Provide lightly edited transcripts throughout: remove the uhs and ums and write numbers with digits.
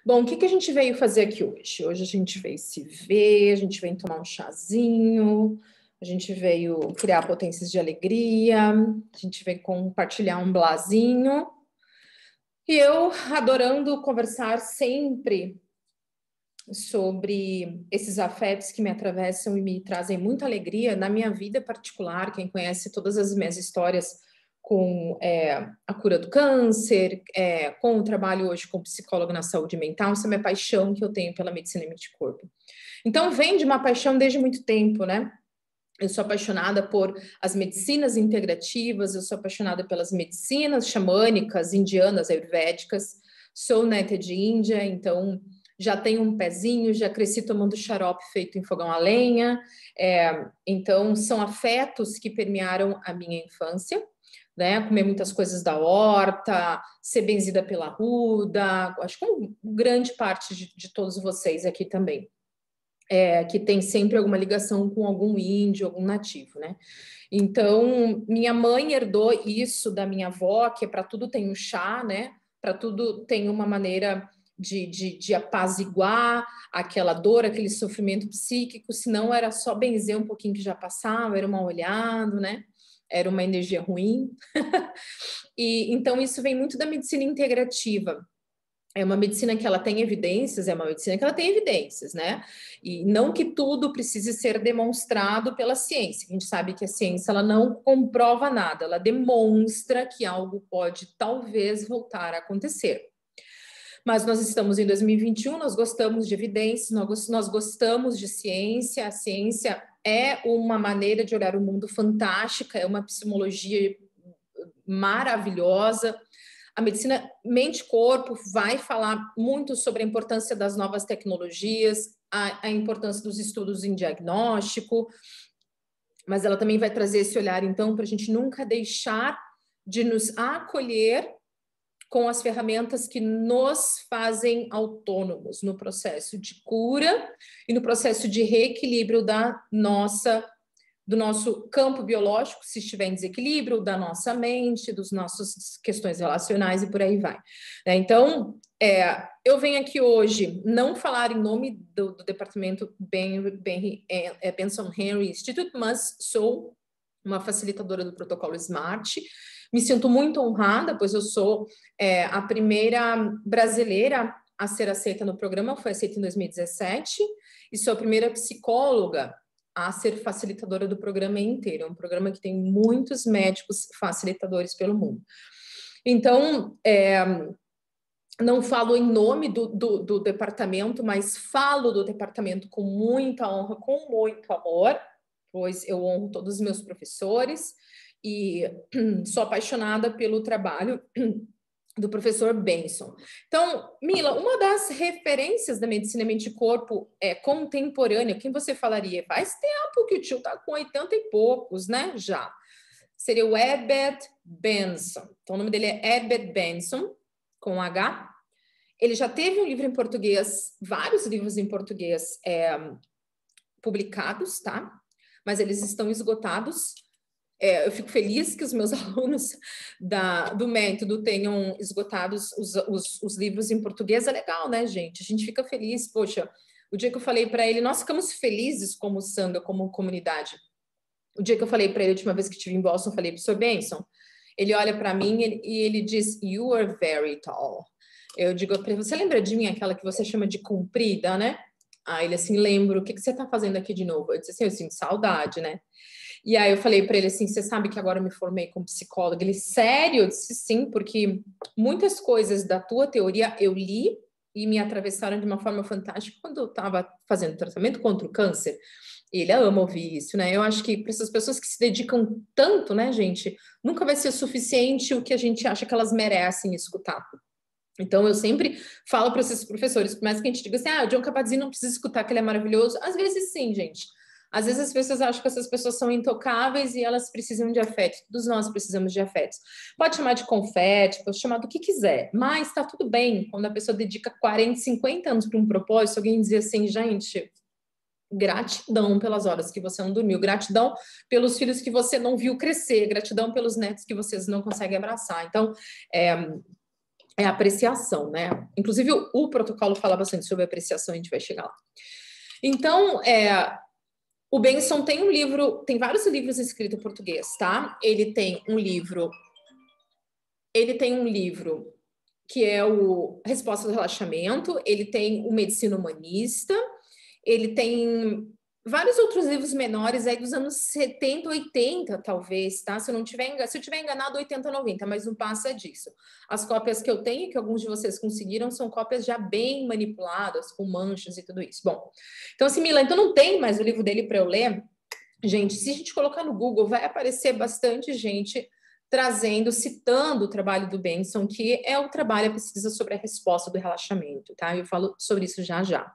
Bom, o que que a gente veio fazer aqui hoje? Hoje a gente veio se ver, a gente veio tomar um chazinho, a gente veio criar potências de alegria, a gente veio compartilhar um blazinho. E eu adorando conversar sempre sobre esses afetos que me atravessam e me trazem muita alegria na minha vida particular. Quem conhece todas as minhas histórias com a cura do câncer, com o trabalho hoje como psicólogo na saúde mental, essa é a minha paixão que eu tenho pela medicina mente e corpo. Então, vem de uma paixão desde muito tempo, né? Eu sou apaixonada por as medicinas integrativas, eu sou apaixonada pelas medicinas xamânicas, indianas, ayurvédicas, sou neta de Índia, então já tenho um pezinho, já cresci tomando xarope feito em fogão a lenha, então são afetos que permearam a minha infância, né? Comer muitas coisas da horta, ser benzida pela ruda, acho que grande parte de todos vocês aqui também. Que tem sempre alguma ligação com algum índio, algum nativo, né? Então, minha mãe herdou isso da minha avó, que para tudo tem um chá, né? Para tudo tem uma maneira de apaziguar aquela dor, aquele sofrimento psíquico, senão era só benzer um pouquinho que já passava, era um mal olhado, né? Era uma energia ruim. E então isso vem muito da medicina integrativa. É uma medicina que ela tem evidências, né? E não que tudo precise ser demonstrado pela ciência. A gente sabe que a ciência ela não comprova nada, ela demonstra que algo pode talvez voltar a acontecer. Mas nós estamos em 2021, nós gostamos de evidências, nós gostamos de ciência, a ciência é uma maneira de olhar o mundo fantástica, é uma epistemologia maravilhosa. A medicina mente-corpo vai falar muito sobre a importância das novas tecnologias, a importância dos estudos em diagnóstico, mas ela também vai trazer esse olhar, então, para a gente nunca deixar de nos acolher com as ferramentas que nos fazem autônomos no processo de cura e no processo de reequilíbrio do nosso campo biológico, se estiver em desequilíbrio, da nossa mente, das nossas questões relacionais e por aí vai. Então, eu venho aqui hoje não falar em nome do departamento Benson Henry Institute, mas sou uma facilitadora do protocolo SMART. Me sinto muito honrada, pois eu sou a primeira brasileira a ser aceita no programa, foi aceita em 2017, e sou a primeira psicóloga a ser facilitadora do programa inteiro. É um programa que tem muitos médicos facilitadores pelo mundo. Então, não falo em nome do departamento, mas falo do departamento com muita honra, com muito amor, pois eu honro todos os meus professores e sou apaixonada pelo trabalho do professor Benson. Então, Mila, uma das referências da medicina mente e corpo contemporânea, quem você falaria? Faz tempo que o tio está com 80 e poucos, né? Já. Seria o Herbert Benson. Então, o nome dele é Herbert Benson, com H. Ele já teve um livro em português, vários livros em português publicados, tá? Mas eles estão esgotados. Eu fico feliz que os meus alunos do método tenham esgotados os livros em português. É legal, né, gente? A gente fica feliz. Poxa, o dia que eu falei para ele, nós ficamos felizes como Sangha, como comunidade. O dia que eu falei para ele, a última vez que estive em Boston, eu falei, professor Benson, ele olha para mim e ele diz, you are very tall. Eu digo para ele, você lembra de mim, aquela que você chama de comprida, né? Aí ele assim, lembro, o que você está fazendo aqui de novo? Eu disse assim, eu sinto saudade, né? E aí eu falei para ele assim, você sabe que agora eu me formei como psicóloga? Ele, sério? Eu disse sim, porque muitas coisas da tua teoria eu li e me atravessaram de uma forma fantástica quando eu estava fazendo tratamento contra o câncer. Ele ama ouvir isso, né? Eu acho que para essas pessoas que se dedicam tanto, né, gente, nunca vai ser suficiente o que a gente acha que elas merecem escutar. Então, eu sempre falo para esses professores, por mais que a gente diga assim, o John Kabat-Zinn não precisa escutar, que ele é maravilhoso. Às vezes, sim, gente. Às vezes as pessoas acham que essas pessoas são intocáveis e elas precisam de afeto. Todos nós precisamos de afetos. Pode chamar de confete, pode chamar do que quiser, mas tá tudo bem quando a pessoa dedica 40, 50 anos para um propósito, alguém dizer assim, gente, gratidão pelas horas que você não dormiu, gratidão pelos filhos que você não viu crescer, gratidão pelos netos que vocês não conseguem abraçar. Então, é a apreciação, né? Inclusive, o protocolo fala bastante sobre apreciação, a gente vai chegar lá. Então, o Benson tem um livro, tem vários livros escritos em português, tá? Ele tem um livro que é o Resposta do Relaxamento, ele tem o Medicina Humanista, ele tem vários outros livros menores aí dos anos 70, 80, talvez, tá? Se eu tiver enganado, 80, 90, mas não passa disso. As cópias que eu tenho, que alguns de vocês conseguiram, são cópias já bem manipuladas, com manchas e tudo isso. Bom, então assim, Mila, então não tem mais o livro dele para eu ler. Gente, se a gente colocar no Google, vai aparecer bastante gente citando o trabalho do Benson, que é o trabalho, a pesquisa sobre a resposta do relaxamento, tá? Eu falo sobre isso já já.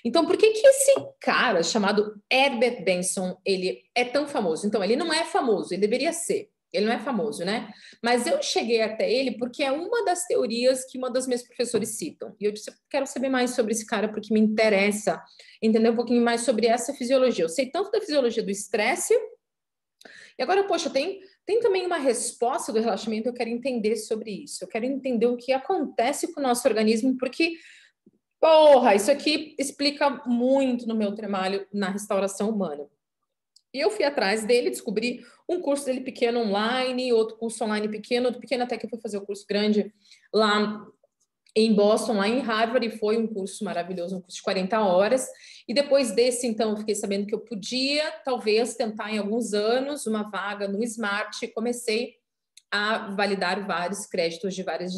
Então, por que esse cara chamado Herbert Benson, ele é tão famoso? Então, ele não é famoso, ele deveria ser. Ele não é famoso, né? Mas eu cheguei até ele porque é uma das teorias que uma das minhas professores citam. E eu disse, quero saber mais sobre esse cara porque me interessa entender um pouquinho mais sobre essa fisiologia. Eu sei tanto da fisiologia do estresse, e agora, poxa, tem também uma resposta do relaxamento, eu quero entender sobre isso. Eu quero entender o que acontece com o nosso organismo, porque, porra, isso aqui explica muito no meu trabalho na restauração humana. E eu fui atrás dele, descobri um curso dele pequeno online, outro curso online pequeno, outro pequeno até que eu fui fazer o curso grande lá em Boston, lá em Harvard, e foi um curso maravilhoso, um curso de 40 horas. E depois desse, então, eu fiquei sabendo que eu podia, talvez, tentar em alguns anos uma vaga no Smart, e comecei a validar vários créditos de várias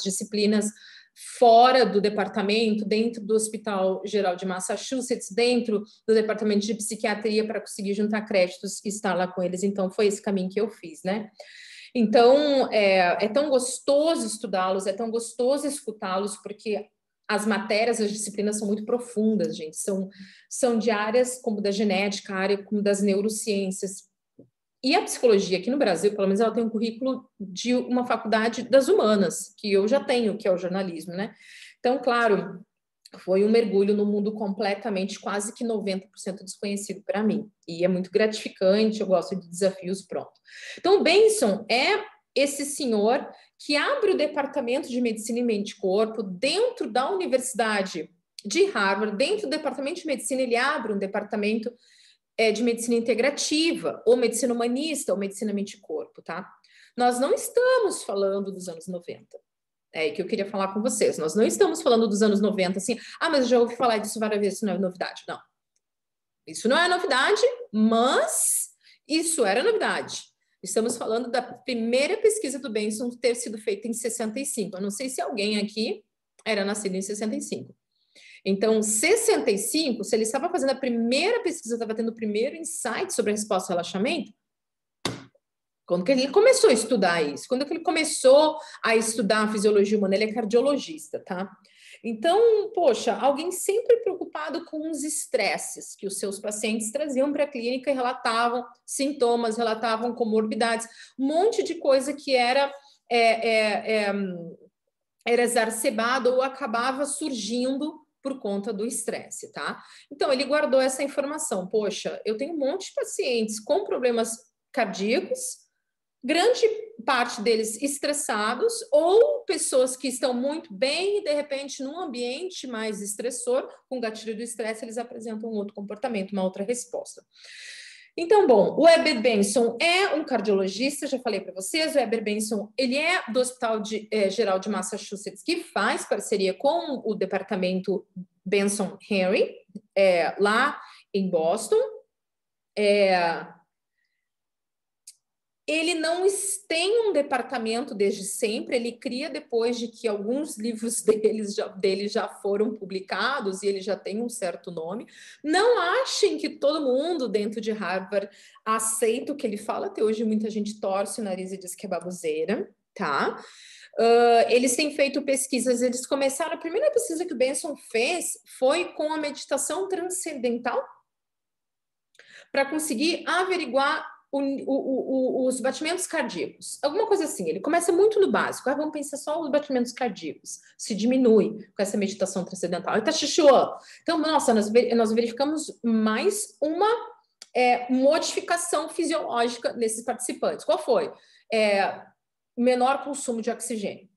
disciplinas fora do departamento, dentro do Hospital Geral de Massachusetts, dentro do departamento de psiquiatria, para conseguir juntar créditos e estar lá com eles. Então, foi esse caminho que eu fiz, né? Então, é tão gostoso estudá-los, é tão gostoso escutá-los, porque as matérias, as disciplinas são muito profundas, gente. São de áreas como da genética, área como das neurociências. E a psicologia aqui no Brasil, pelo menos, ela tem um currículo de uma faculdade das humanas, que eu já tenho, que é o jornalismo, né? Então, claro, foi um mergulho no mundo completamente, quase que 90% desconhecido para mim. E é muito gratificante, eu gosto de desafios, pronto. Então, o Benson é esse senhor que abre o departamento de medicina e mente e corpo dentro da Universidade de Harvard, dentro do departamento de medicina, ele abre um departamento de medicina integrativa, ou medicina humanista, ou medicina mente e corpo, tá? Nós não estamos falando dos anos 90. É que eu queria falar com vocês. Nós não estamos falando dos anos 90, assim, mas eu já ouvi falar disso várias vezes, isso não é novidade. Não. Isso não é novidade, mas isso era novidade. Estamos falando da primeira pesquisa do Benson ter sido feita em 65. Eu não sei se alguém aqui era nascido em 65. Então, 65, se ele estava fazendo a primeira pesquisa, estava tendo o primeiro insight sobre a resposta ao relaxamento, quando que ele começou a estudar isso? Quando que ele começou a estudar a fisiologia humana? Ele é cardiologista, tá? Então, poxa, alguém sempre preocupado com os estresses que os seus pacientes traziam para a clínica e relatavam sintomas, relatavam comorbidades, um monte de coisa que era exacerbado ou acabava surgindo por conta do estresse, tá? Então, ele guardou essa informação. Poxa, eu tenho um monte de pacientes com problemas cardíacos, grande parte deles estressados, ou pessoas que estão muito bem e, de repente, num ambiente mais estressor, com gatilho do estresse, eles apresentam um outro comportamento, uma outra resposta. Então, bom, o Herbert Benson é um cardiologista, já falei para vocês, o Herbert Benson, ele é do Hospital Geral de Massachusetts, que faz parceria com o departamento Benson Henry, lá em Boston. Ele não tem um departamento desde sempre, ele cria depois de que alguns livros dele já foram publicados e ele já tem um certo nome. Não achem que todo mundo dentro de Harvard aceita o que ele fala, até hoje muita gente torce o nariz e diz que é baboseira, tá? Eles têm feito pesquisas, eles começaram, a primeira pesquisa que o Benson fez foi com a meditação transcendental, para conseguir averiguar os batimentos cardíacos. Alguma coisa assim. Ele começa muito no básico. Vamos pensar só os batimentos cardíacos. Se diminui com essa meditação transcendental. Então, nossa, nós verificamos mais uma modificação fisiológica nesses participantes. Qual foi? Menor consumo de oxigênio.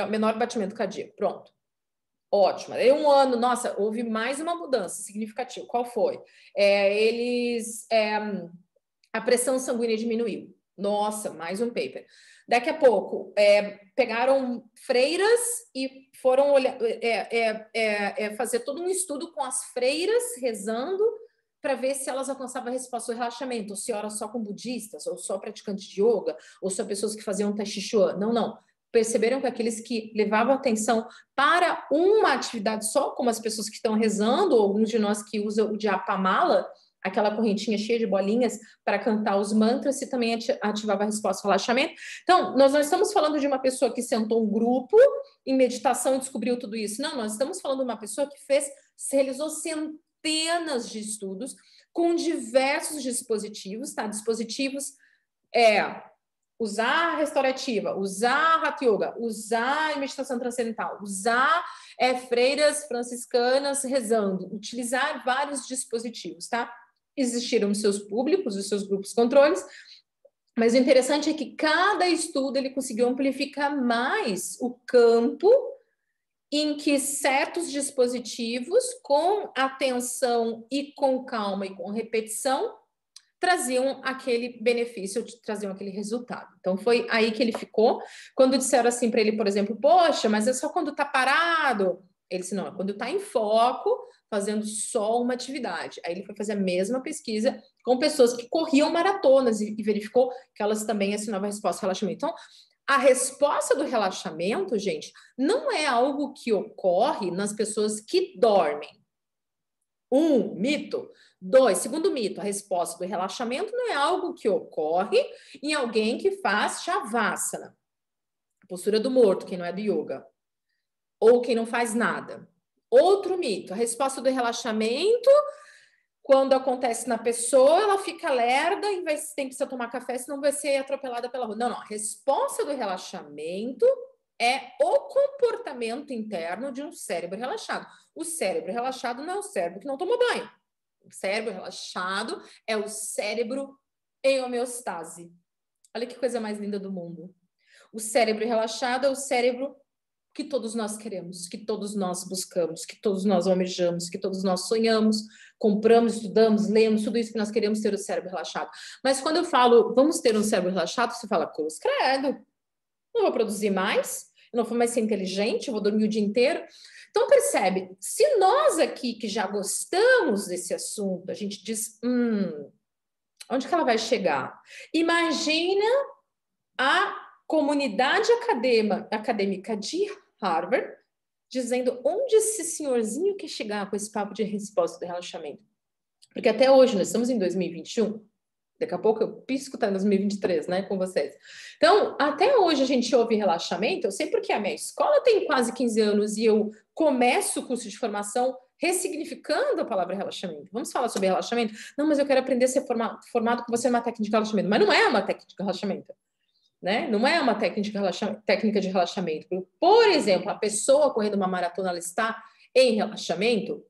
menor batimento cardíaco. Pronto. Ótimo. Aí 1 ano, nossa, houve mais uma mudança significativa. Qual foi? A pressão sanguínea diminuiu. Nossa, mais um paper. Daqui a pouco, pegaram freiras e foram olhar, fazer todo um estudo com as freiras rezando para ver se elas alcançavam a resposta ao relaxamento, ou se era só com budistas, ou só praticantes de yoga, ou só pessoas que faziam Tai Chi Chuan. Não, não. Perceberam que aqueles que levavam atenção para uma atividade só, como as pessoas que estão rezando, ou alguns de nós que usam o Japamala, aquela correntinha cheia de bolinhas para cantar os mantras, e também ativava a resposta ao relaxamento. Então, nós não estamos falando de uma pessoa que sentou um grupo em meditação e descobriu tudo isso. Não, nós estamos falando de uma pessoa que realizou centenas de estudos com diversos dispositivos, tá? Dispositivos usar restaurativa, usar Hatha Yoga, usar meditação transcendental, usar freiras franciscanas rezando, utilizar vários dispositivos, tá? Existiram os seus públicos, os seus grupos controles, mas o interessante é que cada estudo ele conseguiu amplificar mais o campo em que certos dispositivos, com atenção e com calma e com repetição, traziam aquele benefício, traziam aquele resultado. Então, foi aí que ele ficou. Quando disseram assim para ele, por exemplo, poxa, mas é só quando está parado. Ele disse, não, é quando está em foco, fazendo só uma atividade. Aí ele foi fazer a mesma pesquisa com pessoas que corriam maratonas e verificou que elas também assinavam a resposta ao relaxamento. Então, a resposta do relaxamento, gente, não é algo que ocorre nas pessoas que dormem. Mito. 2, segundo mito, a resposta do relaxamento não é algo que ocorre em alguém que faz Shavasana, postura do morto, quem não é do yoga, ou quem não faz nada. Outro mito, a resposta do relaxamento, quando acontece na pessoa, ela fica lerda e tem que tomar café, senão vai ser atropelada pela rua. Não, não, a resposta do relaxamento é o comportamento interno de um cérebro relaxado. O cérebro relaxado não é o cérebro que não toma banho. O cérebro relaxado é o cérebro em homeostase. Olha que coisa mais linda do mundo. O cérebro relaxado é o cérebro que todos nós queremos, que todos nós buscamos, que todos nós almejamos, que todos nós sonhamos, compramos, estudamos, lemos, tudo isso que nós queremos ter o cérebro relaxado. Mas quando eu falo, vamos ter um cérebro relaxado, você fala, cruz credo, não vou produzir mais, eu não vou mais ser inteligente, eu vou dormir o dia inteiro. Então, percebe, se nós aqui que já gostamos desse assunto, a gente diz, onde que ela vai chegar? Imagina a comunidade acadêmica de Harvard dizendo onde esse senhorzinho quer chegar com esse papo de resposta de relaxamento. Porque até hoje, nós estamos em 2021, daqui a pouco eu pisco, tá em 2023, né, com vocês. Então, até hoje a gente ouve relaxamento, eu sei porque a minha escola tem quase 15 anos e eu começo o curso de formação ressignificando a palavra relaxamento. Vamos falar sobre relaxamento? Não, mas eu quero aprender a ser formado com você numa técnica de relaxamento. Mas não é uma técnica de relaxamento, né? Não é uma técnica de relaxamento. Por exemplo, a pessoa correndo uma maratona, ela está em relaxamento.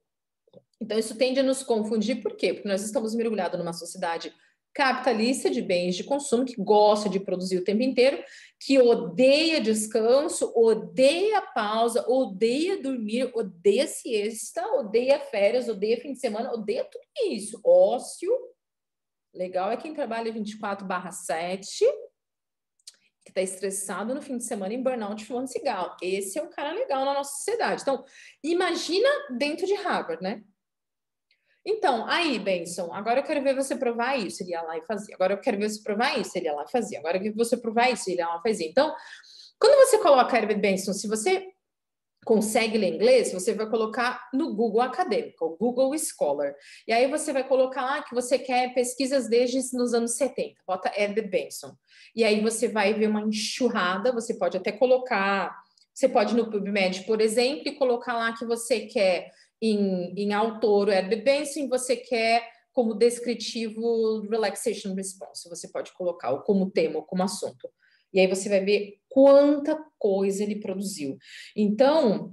Então, isso tende a nos confundir. Por quê? Porque nós estamos mergulhados numa sociedade capitalista de bens de consumo, que gosta de produzir o tempo inteiro, que odeia descanso, odeia pausa, odeia dormir, odeia siesta, odeia férias, odeia fim de semana, odeia tudo isso. Ócio. Legal é quem trabalha 24/7, que está estressado no fim de semana em burnout fumando cigarro. Esse é um cara legal na nossa sociedade. Então, imagina dentro de Harvard, né? Então, aí, Benson, agora eu quero ver você provar isso, ele ia lá e fazia. Agora eu quero ver você provar isso, ele ia lá e fazia. Agora eu quero ver você provar isso, ele ia lá e fazia. Então, quando você coloca Herbert Benson, se você consegue ler inglês, você vai colocar no Google Acadêmico, o Google Scholar. E aí você vai colocar lá que você quer pesquisas desde nos anos 70. Bota Herbert Benson. E aí você vai ver uma enxurrada, você pode até colocar... Você pode ir no PubMed, por exemplo, e colocar lá que você quer... Em autor Herbert Benson, você quer como descritivo Relaxation Response, você pode colocar ou como tema ou como assunto. E aí você vai ver quanta coisa ele produziu. Então,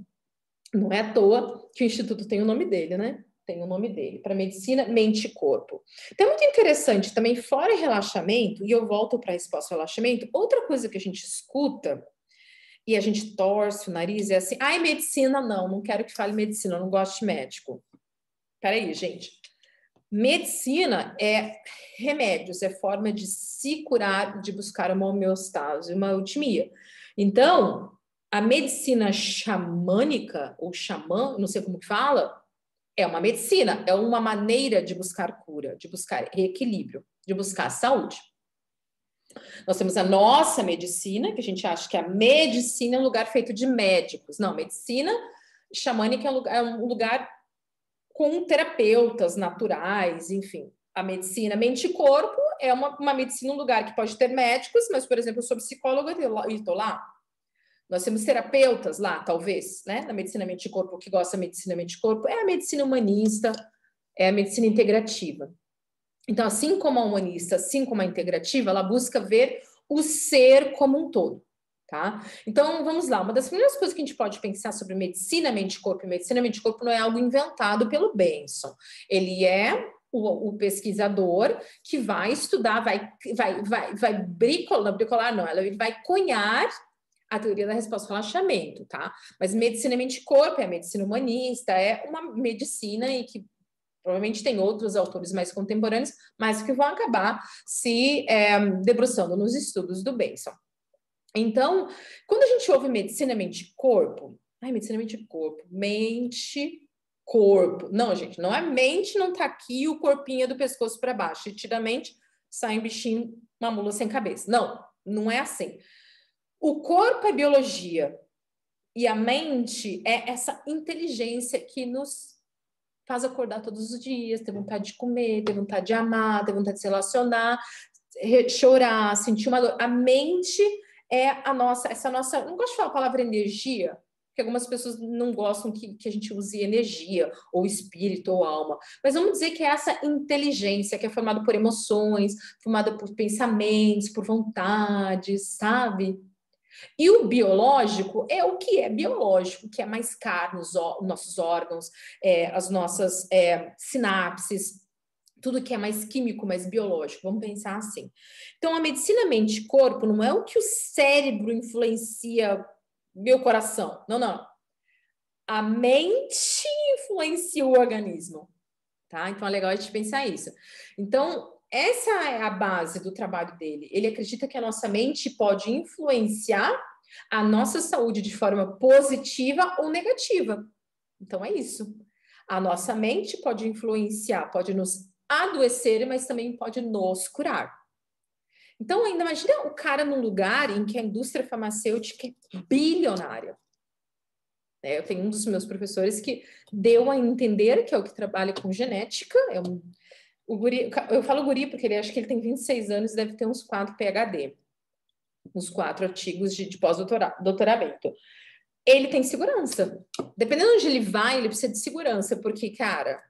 não é à toa que o Instituto tem o nome dele, né? Tem o nome dele, para Medicina, Mente e Corpo. Então, é muito interessante também, fora relaxamento, e eu volto para a resposta ao relaxamento, outra coisa que a gente escuta e a gente torce o nariz, é assim, ai, medicina, não quero que fale medicina, eu não gosto de médico. Peraí, gente. Medicina é remédios, é forma de se curar, de buscar uma homeostase, uma alquimia. Então, a medicina xamânica, ou xamã, não sei como que fala, é uma medicina, é uma maneira de buscar cura, de buscar equilíbrio, de buscar saúde. Nós temos a nossa medicina, que a gente acha que a medicina é um lugar feito de médicos. Não, medicina xamânica é um lugar com terapeutas naturais, enfim. A medicina mente e corpo é uma medicina, um lugar que pode ter médicos, mas, por exemplo, eu sou psicóloga e estou lá. Nós temos terapeutas lá, talvez, né? Na medicina mente e corpo, o que gosta da medicina mente e corpo é a medicina humanista, é a medicina integrativa. Então, assim como a humanista, assim como a integrativa, ela busca ver o ser como um todo, tá? Então, vamos lá. Uma das primeiras coisas que a gente pode pensar sobre medicina mente-corpo e medicina mente-corpo não é algo inventado pelo Benson. Ele é o pesquisador que vai estudar, vai bricolar não, ele vai cunhar a teoria da resposta ao relaxamento, tá? Mas medicina mente-corpo é a medicina humanista, é uma medicina e que provavelmente tem outros autores mais contemporâneos, mas que vão acabar se debruçando nos estudos do Benson. Então, quando a gente ouve medicina mente-corpo, medicina mente-corpo, mente-corpo. Não, gente, não é mente, não tá aqui o corpinho do pescoço para baixo. E tira a mente, sai um bichinho, uma mula sem cabeça. Não, não é assim. O corpo é biologia e a mente é essa inteligência que nos faz acordar todos os dias, ter vontade de comer, ter vontade de amar, ter vontade de se relacionar, chorar, sentir uma dor. A mente é essa nossa, não gosto de falar a palavra energia, porque algumas pessoas não gostam que a gente use energia, ou espírito, ou alma. Mas vamos dizer que é essa inteligência que é formada por emoções, formada por pensamentos, por vontades, sabe? E o biológico é o que é biológico, que é mais carne, os nossos órgãos, as nossas sinapses, tudo que é mais químico, mais biológico, vamos pensar assim. Então, a medicina mente-corpo não é o que o cérebro influencia meu coração, não. A mente influencia o organismo, tá? Então, é legal a gente pensar isso. Então, essa é a base do trabalho dele. Ele acredita que a nossa mente pode influenciar a nossa saúde de forma positiva ou negativa. Então, é isso. A nossa mente pode influenciar, pode nos adoecer, mas também pode nos curar. Então, ainda imagina o cara num lugar em que a indústria farmacêutica é bilionária. Eu tenho um dos meus professores que deu a entender que é o que trabalha com genética, o guri, eu falo guri porque ele acho que ele tem 26 anos e deve ter uns 4 PhD, uns 4 artigos de pós-doutoramento. Ele tem segurança. Dependendo de onde ele vai, ele precisa de segurança, porque, cara,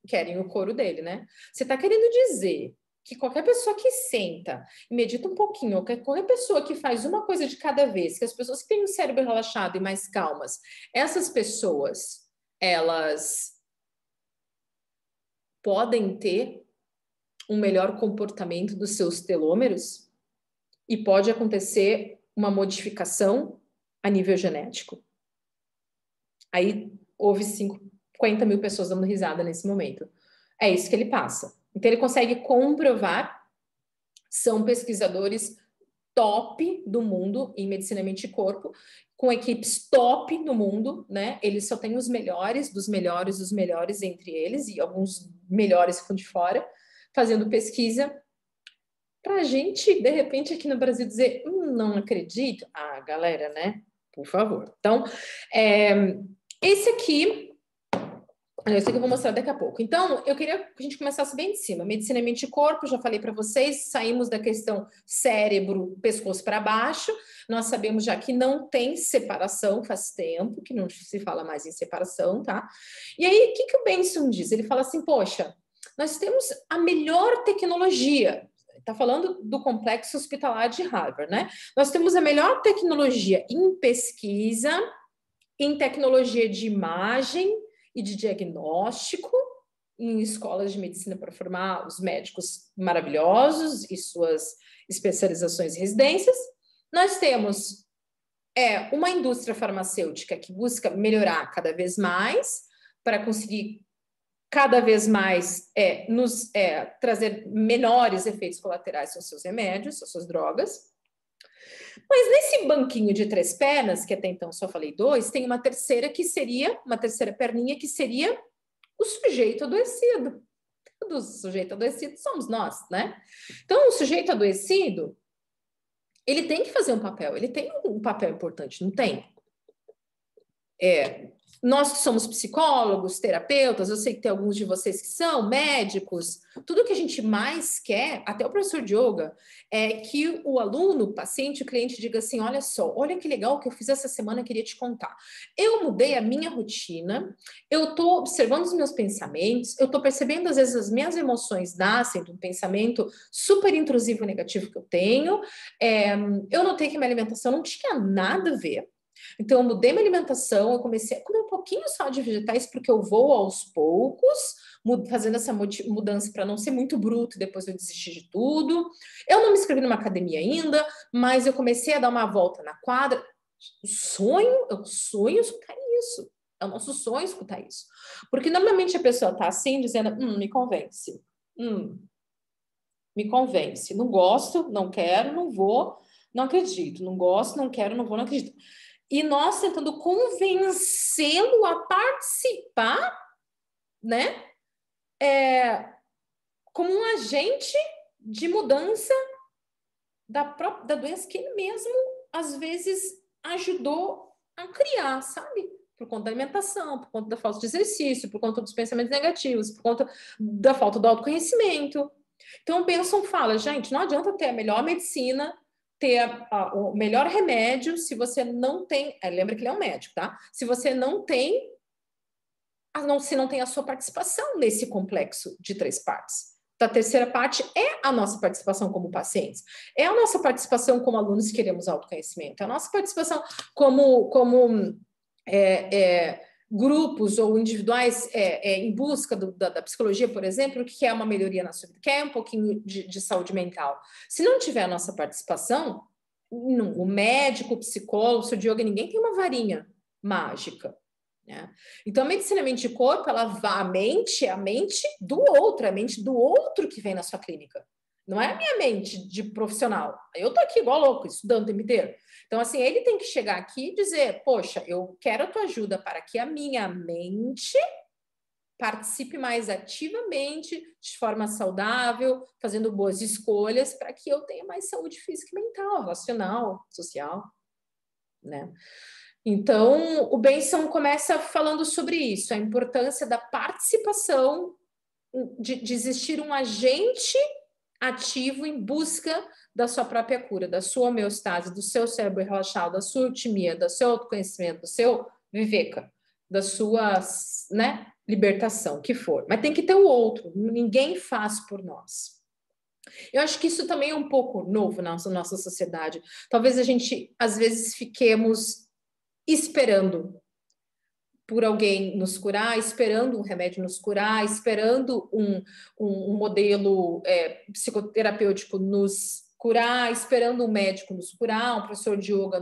querem o couro dele, né? Você tá querendo dizer que qualquer pessoa que senta e medita um pouquinho, ou qualquer pessoa que faz uma coisa de cada vez, que as pessoas que têm o cérebro relaxado e mais calmas, essas pessoas, elas podem ter um melhor comportamento dos seus telômeros e pode acontecer uma modificação a nível genético. Aí houve 50 mil pessoas dando risada nesse momento. É isso que ele passa. Então ele consegue comprovar, são pesquisadores top do mundo em medicina mente e corpo, com equipes top no mundo, né? Eles só têm os melhores, dos melhores entre eles, e alguns melhores ficam de fora, fazendo pesquisa para a gente, de repente, aqui no Brasil dizer, não acredito. Ah, galera, né? Por favor. Então, esse aqui que eu vou mostrar daqui a pouco. Então, eu queria que a gente começasse bem de cima. Medicina mente e corpo, já falei para vocês, saímos da questão cérebro, pescoço para baixo. Nós sabemos já que não tem separação, faz tempo que não se fala mais em separação, tá? E aí, o que o Benson diz? Ele fala assim, poxa, nós temos a melhor tecnologia. Está falando do complexo hospitalar de Harvard, né? Nós temos a melhor tecnologia em pesquisa, em tecnologia de imagem e de diagnóstico, em escolas de medicina para formar os médicos maravilhosos e suas especializações e residências. Nós temos é uma indústria farmacêutica que busca melhorar cada vez mais para conseguir cada vez mais trazer menores efeitos colaterais aos seus remédios, às suas drogas. Mas nesse banquinho de 3 pernas, que até então só falei 2, tem uma terceira perninha, que seria o sujeito adoecido. O sujeito adoecido somos nós, né? Então, o sujeito adoecido, ele tem que fazer um papel, ele tem um papel importante, não tem? Nós que somos psicólogos, terapeutas, eu sei que tem alguns de vocês que são médicos, tudo que a gente mais quer, até o professor de yoga, é que o aluno, o paciente, o cliente diga assim, olha só, olha que legal que eu fiz essa semana, eu queria te contar. Eu mudei a minha rotina, eu estou observando os meus pensamentos, eu estou percebendo às vezes as minhas emoções nascem de um pensamento super intrusivo negativo que eu tenho, eu notei que minha alimentação não tinha nada a ver. Então, eu mudei minha alimentação, eu comecei a comer um pouquinho só de vegetais, porque eu vou aos poucos, fazendo essa mudança para não ser muito bruto, depois eu desisti de tudo. Eu não me inscrevi numa academia ainda, mas eu comecei a dar uma volta na quadra. Eu sonho escutar isso. É o nosso sonho escutar isso. Porque normalmente a pessoa está assim, dizendo, me convence. Me convence. Não gosto, não quero, não vou, não acredito. Não gosto, não quero, não vou, não acredito. E nós tentando convencê-lo a participar, né? Como um agente de mudança da doença que ele mesmo, às vezes, ajudou a criar, sabe? Por conta da alimentação, por conta da falta de exercício, por conta dos pensamentos negativos, por conta da falta do autoconhecimento. Então, o Benson fala, gente, não adianta ter a melhor medicina, ter o melhor remédio, se você não tem... lembra que ele é um médico, tá? Se você não tem... se não tem a sua participação nesse complexo de 3 partes. A terceira parte é a nossa participação como pacientes, é a nossa participação como alunos que queremos autoconhecimento, é a nossa participação como grupos ou individuais em busca da psicologia, por exemplo, que quer uma melhoria na sua vida, quer um pouquinho de saúde mental. Se não tiver a nossa participação, o médico, o psicólogo, o seu Diogo, ninguém tem uma varinha mágica. Então, a medicina mente e corpo, ela vai a mente do outro, a mente do outro que vem na sua clínica. Não é a minha mente de profissional. Eu tô aqui igual louco, estudando o tempo inteiro. Então, assim, ele tem que chegar aqui e dizer, poxa, eu quero a tua ajuda para que a minha mente participe mais ativamente, de forma saudável, fazendo boas escolhas, para que eu tenha mais saúde física e mental, relacional, social, né? Então, o Benson começa falando sobre isso, a importância da participação, de existir um agente ativo em busca da sua própria cura, da sua homeostase, do seu cérebro relaxado, da sua altimia, do seu autoconhecimento, do seu viveka, da sua, né, libertação, que for. Mas tem que ter o outro, ninguém faz por nós. Eu acho que isso também é um pouco novo na nossa sociedade. Talvez a gente, às vezes, fiquemos esperando por alguém nos curar, esperando um remédio nos curar, esperando um modelo psicoterapêutico nos curar, esperando um médico nos curar, um professor de yoga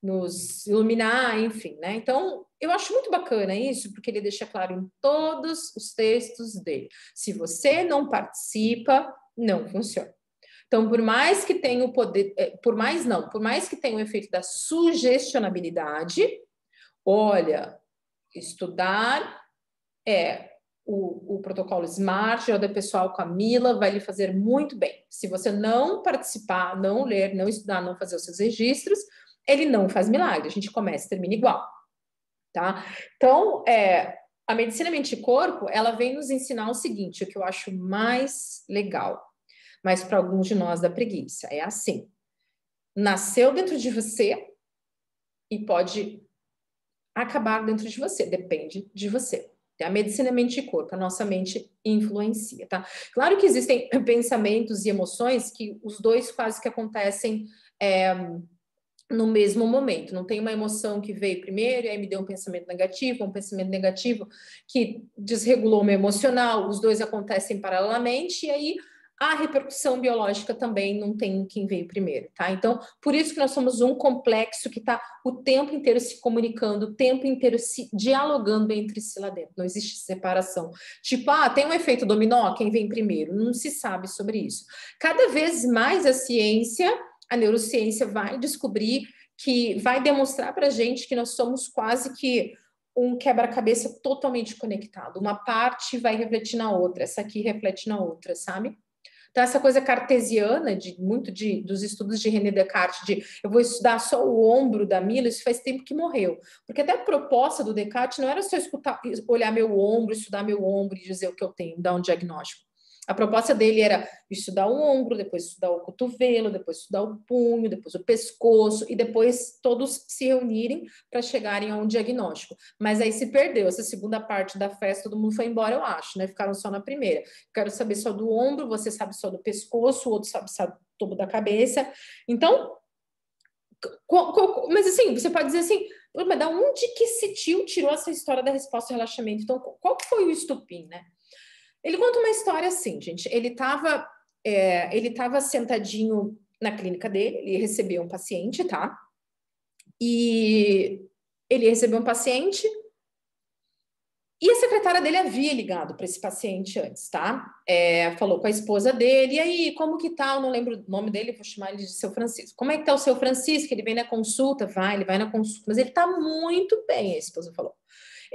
nos iluminar, enfim, né? Então, eu acho muito bacana isso, porque ele deixa claro em todos os textos dele. Se você não participa, não funciona. Então, por mais que tenha o poder, por mais que tenha o efeito da sugestionabilidade, olha, estudar o protocolo SMART, o da pessoal Camila, vai lhe fazer muito bem. Se você não participar, não ler, não estudar, não fazer os seus registros, ele não faz milagre, a gente começa e termina igual, tá? Então, a medicina mente e corpo, ela vem nos ensinar o seguinte, o que eu acho mais legal, mas para alguns de nós dá preguiça, é assim, nasceu dentro de você e pode acabar dentro de você, depende de você. A medicina é mente e corpo, a nossa mente influencia, tá? Claro que existem pensamentos e emoções que os dois quase que acontecem no mesmo momento. Não tem uma emoção que veio primeiro e aí me deu um pensamento negativo que desregulou o meu emocional, os dois acontecem paralelamente e aí a repercussão biológica também não tem quem veio primeiro, tá? Então, por isso que nós somos um complexo que está o tempo inteiro se comunicando, o tempo inteiro se dialogando entre si lá dentro. Não existe separação. Tipo, tem um efeito dominó, quem vem primeiro? Não se sabe sobre isso. Cada vez mais a neurociência vai descobrir que vai demonstrar para a gente que nós somos quase que um quebra-cabeça totalmente conectado. Uma parte vai refletir na outra, essa aqui reflete na outra, sabe? Então, essa coisa cartesiana, dos estudos de René Descartes, de eu vou estudar só o ombro da Mila, isso faz tempo que morreu. Porque até a proposta do Descartes não era só olhar meu ombro, estudar meu ombro e dizer o que eu tenho, dar um diagnóstico. A proposta dele era estudar o ombro, depois estudar o cotovelo, depois estudar o punho, depois o pescoço, e depois todos se reunirem para chegarem a um diagnóstico. Mas aí se perdeu essa segunda parte da festa, todo mundo foi embora, eu acho, né? Ficaram só na primeira. Quero saber só do ombro, você sabe só do pescoço, o outro sabe todo da cabeça. Então, mas assim, você pode dizer assim, mas da onde que esse tio tirou essa história da resposta ao relaxamento? Então, qual foi o estupim, né? Ele conta uma história assim, gente. Ele estava sentadinho na clínica dele, ele recebeu um paciente, tá? E ele recebeu um paciente e a secretária dele havia ligado para esse paciente antes, tá? Falou com a esposa dele, e aí, como que tá? Eu não lembro o nome dele, vou chamar ele de seu Francisco. Como é que tá o seu Francisco? Ele vem na consulta? Ele vai na consulta, mas ele tá muito bem, a esposa falou.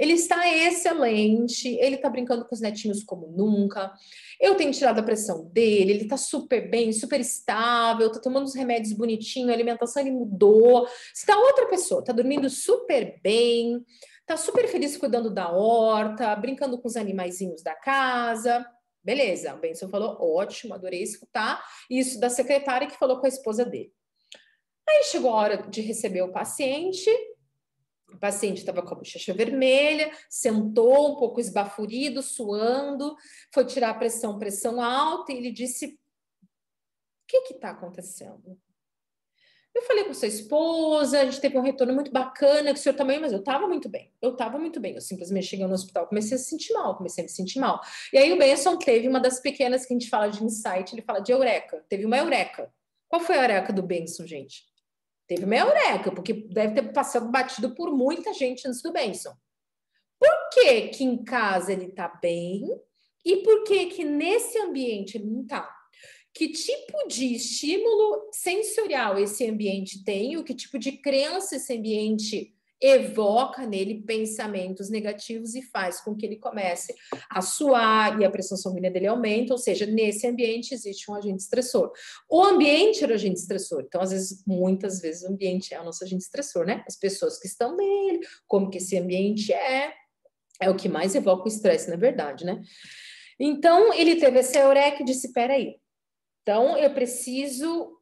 Ele está excelente, ele está brincando com os netinhos como nunca. Eu tenho tirado a pressão dele, ele está super bem, super estável, está tomando os remédios bonitinho, a alimentação ele mudou. Está outra pessoa, está dormindo super bem, está super feliz cuidando da horta, brincando com os animaizinhos da casa. Beleza, o Benson falou, ótimo, adorei escutar isso da secretária que falou com a esposa dele. Aí chegou a hora de receber o paciente. O paciente estava com a bochecha vermelha, sentou um pouco esbaforido, suando, foi tirar a pressão alta, e ele disse: o que está acontecendo? Eu falei com sua esposa, a gente teve um retorno muito bacana, que o senhor também, mas eu estava muito bem, eu simplesmente cheguei no hospital, comecei a me sentir mal. E aí o Benson teve uma das pequenas que a gente fala de insight, ele fala de eureka, teve uma eureka. Qual foi a eureka do Benson, gente? Teve uma eureka, porque deve ter passado batido por muita gente antes do Benson. Por que que em casa ele tá bem e por que que nesse ambiente ele não tá? Que tipo de estímulo sensorial esse ambiente tem? O que tipo de crença esse ambiente evoca nele pensamentos negativos e faz com que ele comece a suar e a pressão sanguínea dele aumenta, ou seja, nesse ambiente existe um agente estressor. O ambiente era o agente estressor, então às vezes, muitas vezes o ambiente é o nosso agente estressor, né? As pessoas que estão nele, como que esse ambiente é o que mais evoca o estresse, na verdade, né? Então, ele teve essa eureka e disse, peraí, então eu preciso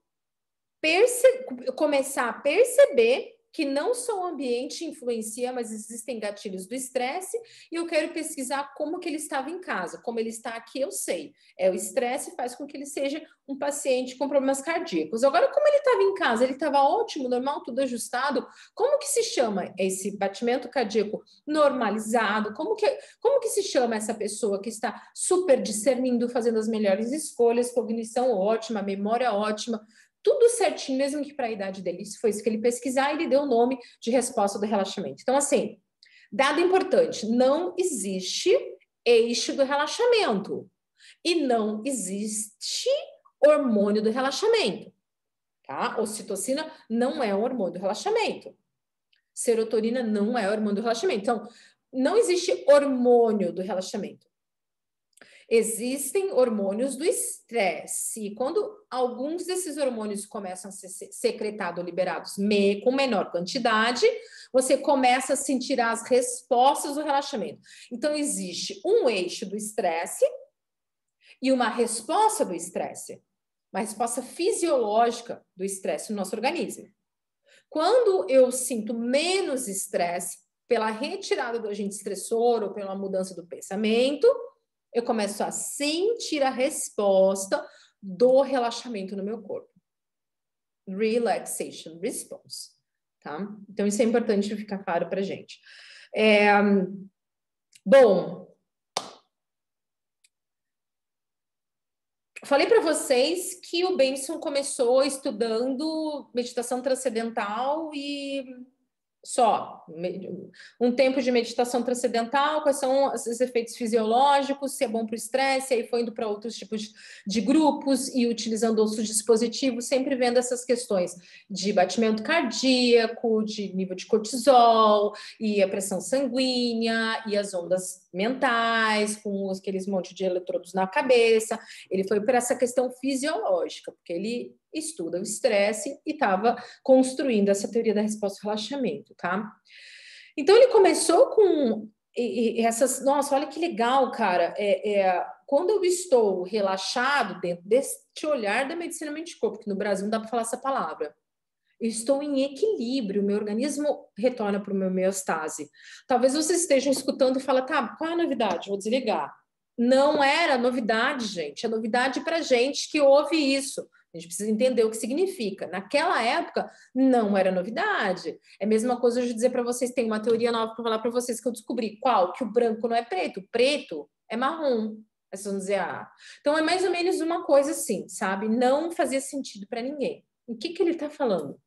começar a perceber que não só o ambiente influencia, mas existem gatilhos do estresse, e eu quero pesquisar como que ele estava em casa. Como ele está aqui, eu sei. O estresse faz com que ele seja um paciente com problemas cardíacos. Agora, como ele estava em casa, ele estava ótimo, normal, tudo ajustado, como que se chama esse batimento cardíaco normalizado? Como que se chama essa pessoa que está super discernindo, fazendo as melhores escolhas, cognição ótima, memória ótima, tudo certinho, mesmo que para a idade dele. Isso foi isso que ele pesquisar, e ele deu o nome de resposta do relaxamento. Então, assim, dado importante, não existe eixo do relaxamento e não existe hormônio do relaxamento, tá? Ocitocina não é um hormônio do relaxamento. Serotonina não é hormônio do relaxamento. Então, não existe hormônio do relaxamento. Existem hormônios do estresse. E quando alguns desses hormônios começam a ser secretados ou liberados com menor quantidade, você começa a sentir as respostas do relaxamento. Então, existe um eixo do estresse e uma resposta do estresse. Uma resposta fisiológica do estresse no nosso organismo. Quando eu sinto menos estresse pela retirada do agente estressor ou pela mudança do pensamento, eu começo a sentir a resposta do relaxamento no meu corpo. Relaxation response, tá? Então, isso é importante ficar claro pra gente. Bom, Falei para vocês que o Benson começou estudando meditação transcendental e só um tempo de meditação transcendental, quais são os efeitos fisiológicos, se é bom para o estresse, aí foi indo para outros tipos de grupos e utilizando outros dispositivos, sempre vendo essas questões de batimento cardíaco, de nível de cortisol, e a pressão sanguínea, e as ondas mentais, com aqueles monte de eletrodos na cabeça. Ele foi para essa questão fisiológica, porque ele estuda o estresse e estava construindo essa teoria da resposta ao relaxamento, tá? Então ele começou com essas, nossa, olha que legal, cara. Quando eu estou relaxado dentro deste olhar da medicina mente-corpo, que no Brasil não dá para falar essa palavra, eu estou em equilíbrio, meu organismo retorna para o meu homeostase. Talvez vocês estejam escutando e falem, tá, qual é a novidade? Vou desligar. Não era novidade, gente. É novidade para gente que ouve isso. A gente precisa entender o que significa. Naquela época, não era novidade. É a mesma coisa de dizer para vocês, tem uma teoria nova para falar para vocês que eu descobri. Qual? Que o branco não é preto. O preto é marrom. Aí vocês vão dizer, ah. Então, é mais ou menos uma coisa assim, sabe? Não fazia sentido para ninguém. O que ele está falando?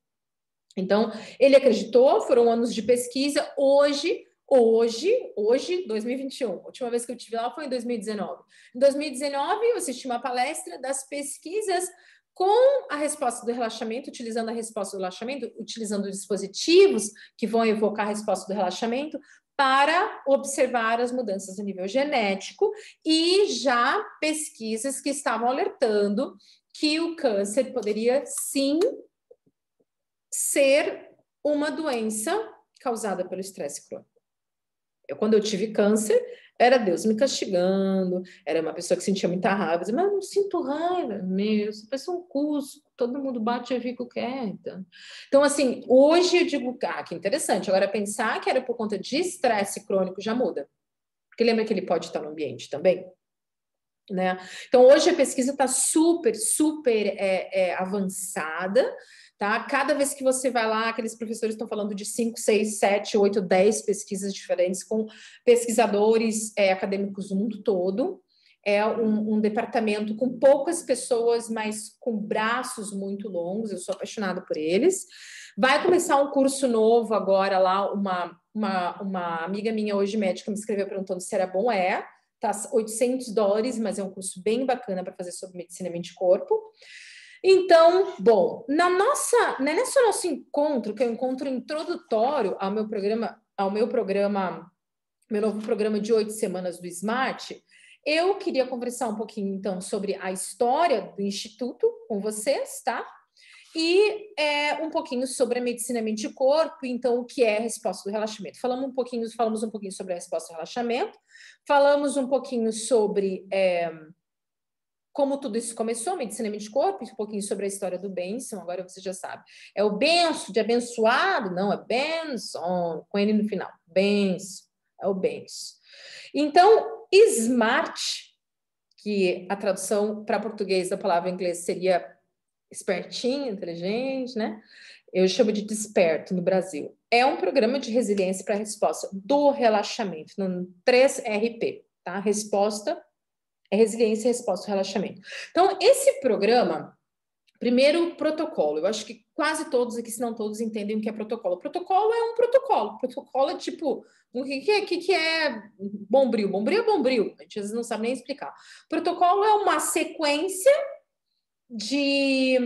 Então, ele acreditou, foram anos de pesquisa. Hoje, 2021, a última vez que eu estive lá foi em 2019. Em 2019, eu assisti uma palestra das pesquisas com a resposta do relaxamento, utilizando a resposta do relaxamento, utilizando dispositivos que vão evocar a resposta do relaxamento para observar as mudanças a nível genético e já pesquisas que estavam alertando que o câncer poderia sim ser uma doença causada pelo estresse crônico. Quando eu tive câncer, era Deus me castigando, era uma pessoa que sentia muita raiva, dizia, mas eu não sinto raiva, meu, você parece um cusco, todo mundo bate e fica quieto. Então, assim, hoje eu digo, que interessante, agora pensar que era por conta de estresse crônico já muda, porque lembra que ele pode estar no ambiente também? Né? Então, hoje a pesquisa está super avançada, tá? Cada vez que você vai lá, aqueles professores estão falando de 5, 6, 7, 8, 10 pesquisas diferentes com pesquisadores acadêmicos do mundo todo. É um departamento com poucas pessoas, mas com braços muito longos, eu sou apaixonada por eles. Vai começar um curso novo agora lá, uma amiga minha hoje, médica, me escreveu perguntando se era bom, tá $800, mas é um curso bem bacana para fazer sobre medicina mente e corpo. Então, bom, nesse nosso encontro, que é um encontro introdutório ao meu novo programa de 8 semanas do Smart, eu queria conversar um pouquinho, então, sobre a história do Instituto com vocês, tá? E um pouquinho sobre a medicina mente e corpo, então o que é a resposta do relaxamento. Falamos um pouquinho sobre a resposta do relaxamento, falamos um pouquinho sobre como tudo isso começou, medicina mente e corpo, um pouquinho sobre a história do Benson, agora você já sabe. É o Benson de abençoado? Não, é Benson, com N no final. Benson, é o Benson. Então, Smart, que a tradução para português da palavra em inglês seria espertinho, inteligente, né? Eu chamo de Desperto no Brasil. É um programa de resiliência para a resposta do relaxamento, no 3RP, tá? Resposta é resiliência, resposta e relaxamento. Então, esse programa, primeiro protocolo, eu acho que quase todos aqui, se não todos, entendem o que é protocolo. Protocolo é um protocolo. Protocolo é tipo, o que é bombril? Bombril é bombril. A gente às vezes não sabe nem explicar. Protocolo é uma sequência de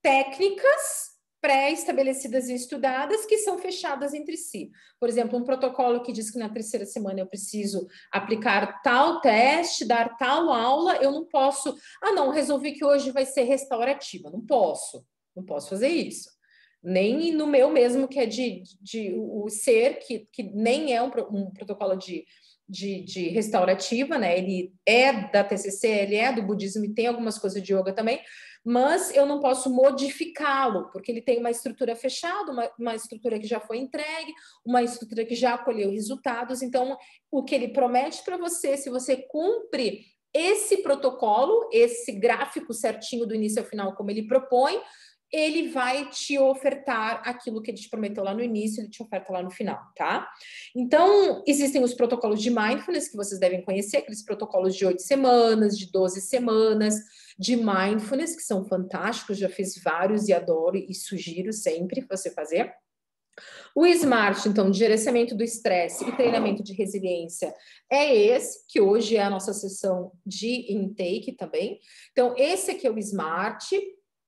técnicas pré-estabelecidas e estudadas que são fechadas entre si. Por exemplo, um protocolo que diz que na 3ª semana eu preciso aplicar tal teste, dar tal aula, eu não posso, não, resolvi que hoje vai ser restaurativa, não posso fazer isso. Nem no meu mesmo, que é de o ser, que nem é um protocolo de restaurativa, né? Ele é da TCC, ele é do budismo e tem algumas coisas de yoga também, mas eu não posso modificá-lo, porque ele tem uma estrutura fechada, uma estrutura que já foi entregue, uma estrutura que já colheu resultados. Então, o que ele promete para você, se você cumpre esse protocolo, esse gráfico certinho do início ao final, como ele propõe, ele vai te ofertar aquilo que ele te prometeu lá no início, ele te oferta lá no final, tá? Então, existem os protocolos de mindfulness que vocês devem conhecer, aqueles protocolos de 8 semanas, de 12 semanas, de mindfulness, que são fantásticos, já fiz vários e adoro e sugiro sempre você fazer. O SMART, então, de gerenciamento do estresse e treinamento de resiliência, é esse, que hoje é a nossa sessão de intake também. Então, esse aqui é o SMART.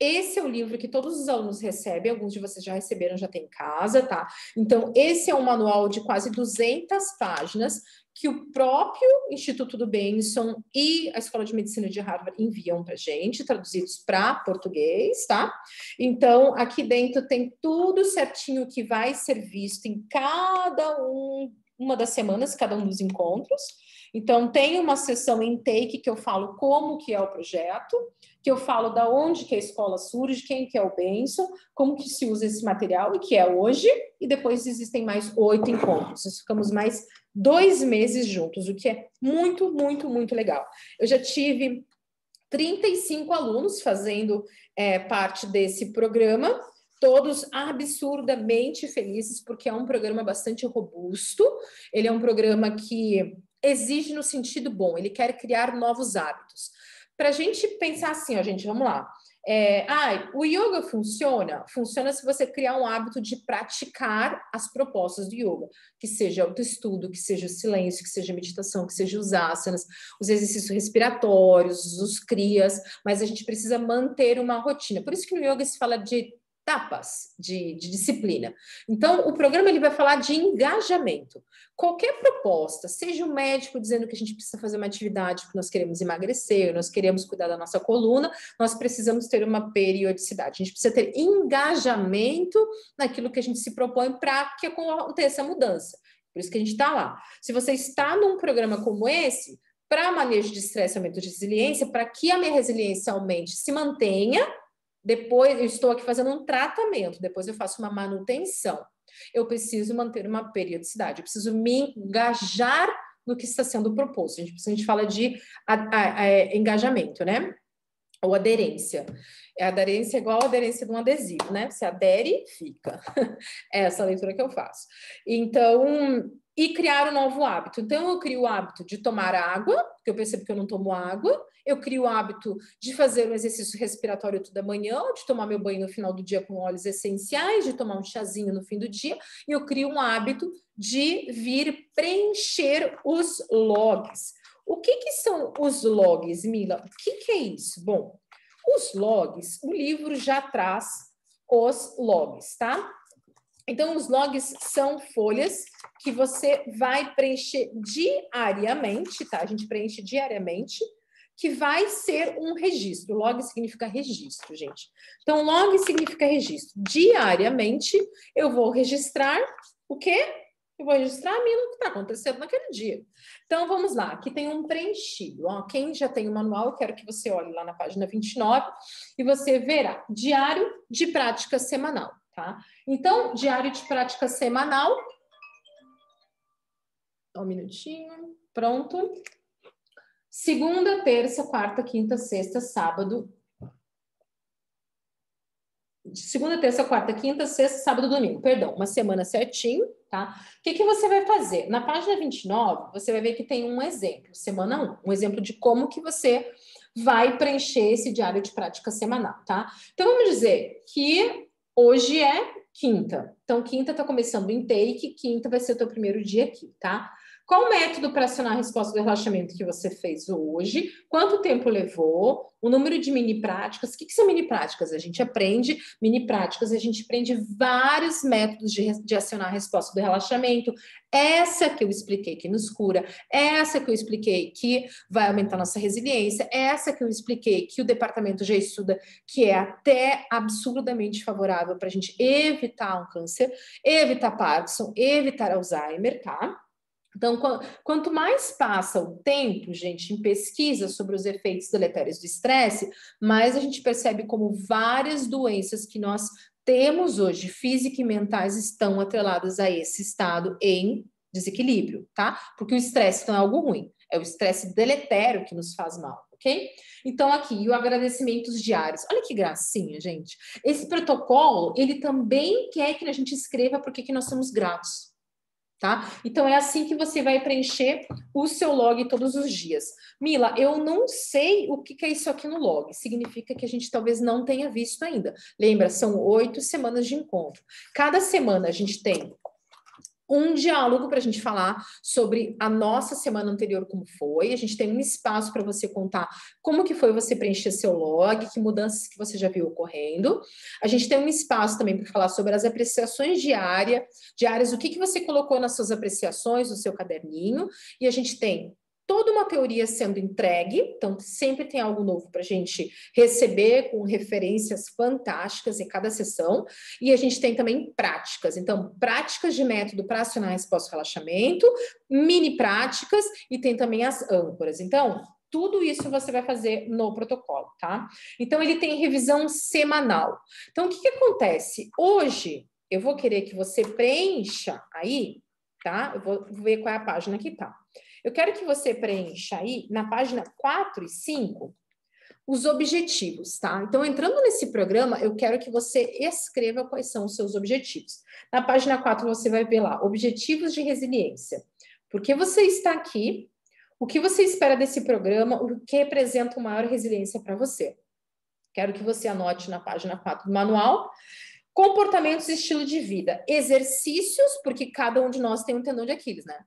Esse é o livro que todos os alunos recebem, alguns de vocês já receberam, já tem em casa, tá? Então, esse é um manual de quase 200 páginas que o próprio Instituto do Benson e a Escola de Medicina de Harvard enviam para a gente, traduzidos para português, tá? Então, aqui dentro tem tudo certinho que vai ser visto em cada uma das semanas, cada um dos encontros. Então, tem uma sessão intake que eu falo como que é o projeto, que eu falo da onde que a escola surge, quem que é o Benson, como que se usa esse material, e que é hoje, e depois existem mais 8 encontros. Nós ficamos mais 2 meses juntos, o que é muito, muito, muito legal. Eu já tive 35 alunos fazendo parte desse programa, todos absurdamente felizes, porque é um programa bastante robusto, ele é um programa que exige no sentido bom, ele quer criar novos hábitos. Para a gente pensar assim, ó, gente, vamos lá. O yoga funciona? Funciona se você criar um hábito de praticar as propostas do yoga, que seja autoestudo, que seja o silêncio, que seja a meditação, que seja os asanas, os exercícios respiratórios, os kriyas, mas a gente precisa manter uma rotina. Por isso que no yoga se fala de etapas de disciplina. Então, o programa ele vai falar de engajamento. Qualquer proposta, seja o médico dizendo que a gente precisa fazer uma atividade porque nós queremos emagrecer, nós queremos cuidar da nossa coluna, nós precisamos ter uma periodicidade. A gente precisa ter engajamento naquilo que a gente se propõe para que aconteça a mudança. Por isso que a gente está lá. Se você está num programa como esse, para manejo de estresse, aumento de resiliência, para que a minha resiliência aumente, se mantenha, depois eu estou aqui fazendo um tratamento, depois eu faço uma manutenção. Eu preciso manter uma periodicidade, eu preciso me engajar no que está sendo proposto. A gente fala de engajamento, né? Ou aderência. A aderência é igual a aderência de um adesivo, né? Você adere, fica. É essa a leitura que eu faço. Então, e criar um novo hábito. Então, eu crio o hábito de tomar água, porque eu percebo que eu não tomo água. Eu crio o hábito de fazer um exercício respiratório toda manhã, de tomar meu banho no final do dia com óleos essenciais, de tomar um chazinho no fim do dia. E eu crio um hábito de vir preencher os logs. O que são os logs, Mila? O que é isso? Bom, os logs, o livro já traz os logs, tá? Então, os logs são folhas que você vai preencher diariamente, tá? A gente preenche diariamente, que vai ser um registro. Log significa registro, gente. Então, log significa registro. Diariamente, eu vou registrar o quê? Eu vou registrar a mim o que está acontecendo naquele dia. Então, vamos lá. Aqui tem um preenchido. Ó, quem já tem o manual, eu quero que você olhe lá na página 29 e você verá. Diário de prática semanal, tá? Então, diário de prática semanal. Um minutinho. Pronto. Segunda, terça, quarta, quinta, sexta, sábado. Segunda, terça, quarta, quinta, sexta, sábado, domingo. Perdão, uma semana certinho, tá? O que você vai fazer? Na página 29, você vai ver que tem um exemplo, semana 1, um exemplo de como que você vai preencher esse diário de prática semanal, tá? Então, vamos dizer que hoje é quinta. Então, quinta tá começando o intake, quinta vai ser o teu primeiro dia aqui, tá? Qual o método para acionar a resposta do relaxamento que você fez hoje? Quanto tempo levou? O número de mini práticas. O que são mini práticas? A gente aprende mini práticas, a gente aprende vários métodos de acionar a resposta do relaxamento. Essa que eu expliquei que nos cura, essa que eu expliquei que vai aumentar nossa resiliência, essa que eu expliquei que o departamento já estuda, que é até absurdamente favorável para a gente evitar um câncer, evitar Parkinson, evitar Alzheimer, tá? Então, quanto mais passa o tempo, gente, em pesquisa sobre os efeitos deletérios do estresse, mais a gente percebe como várias doenças que nós temos hoje, físicas e mentais, estão atreladas a esse estado em desequilíbrio, tá? Porque o estresse não é algo ruim, é o estresse deletério que nos faz mal. ok? Então, aqui, e o agradecimentos diários. Olha que gracinha, gente. Esse protocolo, ele também quer que a gente escreva por que nós somos gratos. Tá? Então, é assim que você vai preencher o seu log todos os dias. Mila, eu não sei o que é isso aqui no log. Significa que a gente talvez não tenha visto ainda. Lembra, são 8 semanas de encontro. Cada semana a gente tem um diálogo para a gente falar sobre a nossa semana anterior, como foi. A gente tem um espaço para você contar como que foi você preencher seu log, que mudanças que você já viu ocorrendo. A gente tem um espaço também para falar sobre as apreciações diárias, o que você colocou nas suas apreciações, no seu caderninho. E a gente tem toda uma teoria sendo entregue, então sempre tem algo novo para a gente receber, com referências fantásticas em cada sessão, e a gente tem também práticas, então práticas de método para acionar pós-relaxamento, mini práticas, e tem também as âncoras. Então, tudo isso você vai fazer no protocolo, tá? Então, ele tem revisão semanal. Então, o que acontece? Hoje, eu vou querer que você preencha aí, tá? Eu vou ver qual é a página que tá. Eu quero que você preencha aí, na página 4 e 5, os objetivos, tá? Então, entrando nesse programa, eu quero que você escreva quais são os seus objetivos. Na página 4, você vai ver lá, objetivos de resiliência. Por que você está aqui? O que você espera desse programa? O que representa uma maior resiliência para você? Quero que você anote na página 4 do manual. Comportamentos e estilo de vida. Exercícios, porque cada um de nós tem um tendão de Aquiles, né?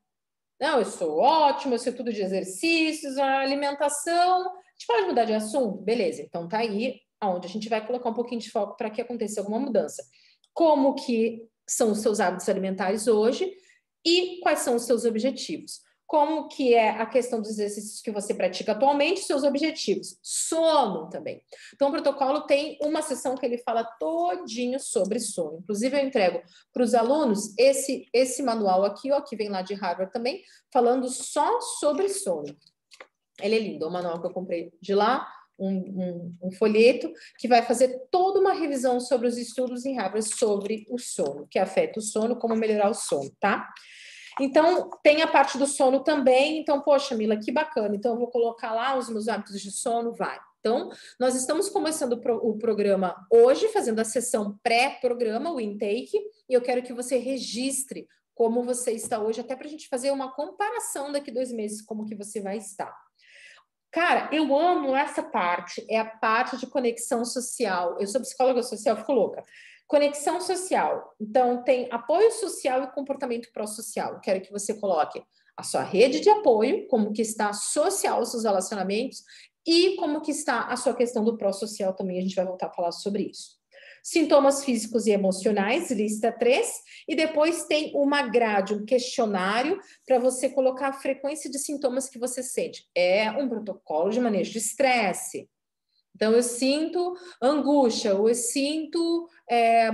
Não, eu sou ótimo, eu sei tudo de exercícios, a alimentação. A gente pode mudar de assunto? Beleza, então tá aí onde a gente vai colocar um pouquinho de foco para que aconteça alguma mudança. Como que são os seus hábitos alimentares hoje e quais são os seus objetivos? Como que é a questão dos exercícios que você pratica atualmente, seus objetivos. Sono também. Então, o protocolo tem uma sessão que ele fala todinho sobre sono. Inclusive, eu entrego para os alunos esse manual aqui, ó, que vem lá de Harvard também, falando só sobre sono. Ele é lindo, é um manual que eu comprei de lá, um folheto, que vai fazer toda uma revisão sobre os estudos em Harvard sobre o sono, que afeta o sono, como melhorar o sono, tá? Então, tem a parte do sono também. Então, poxa, Mila, que bacana. Então, eu vou colocar lá os meus hábitos de sono, vai. Então, nós estamos começando o programa hoje, fazendo a sessão pré-programa, o intake, e eu quero que você registre como você está hoje, até para a gente fazer uma comparação daqui 2 meses, como que você vai estar. Cara, eu amo essa parte, é a parte de conexão social. Eu sou psicóloga social, fico louca. Conexão social. Então, tem apoio social e comportamento pró-social. Quero que você coloque a sua rede de apoio, como que está social os seus relacionamentos e como que está a sua questão do pró-social também. A gente vai voltar a falar sobre isso. Sintomas físicos e emocionais, lista 3. E depois tem uma grade, um questionário para você colocar a frequência de sintomas que você sente. É um protocolo de manejo de estresse. Então, eu sinto angústia, ou eu sinto